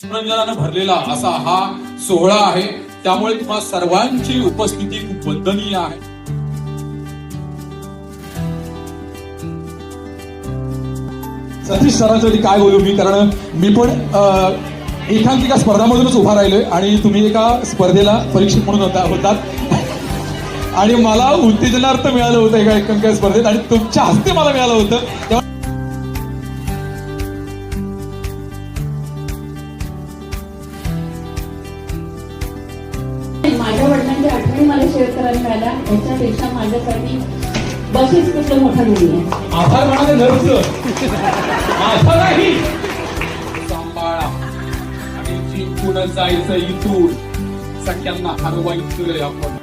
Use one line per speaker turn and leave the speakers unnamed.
मनोरंजनानं भरलेला असा हा सोहळा आहे, त्यामुळे तुम्हा सर्वांची उपस्थिती खूप वंदनीय आहे.
सतीश सरांसाठी काय बोलू मी, कारण मी पण एकांकिका स्पर्धामधूनच उभा राहिलोय आणि तुम्ही एका स्पर्धेला परीक्षक म्हणून होतात आणि मला उत्तेजनार्थ मिळालं होतं एका एकांकिका स्पर्धेत आणि तुमच्या हस्ते मला मिळालं होतं.
माझ्या वडिलांच्या आठवणी मला शेअर करायला मिळाल्या, याच्यापेक्षा माझ्यासाठी बशीच कुठलं मोठं नाही आहे.
आभार म्हणाले नर्स आभारही
सांभाळा आणि जिंकून जायचं इथून, सगळ्यांना हरवायचं आपण.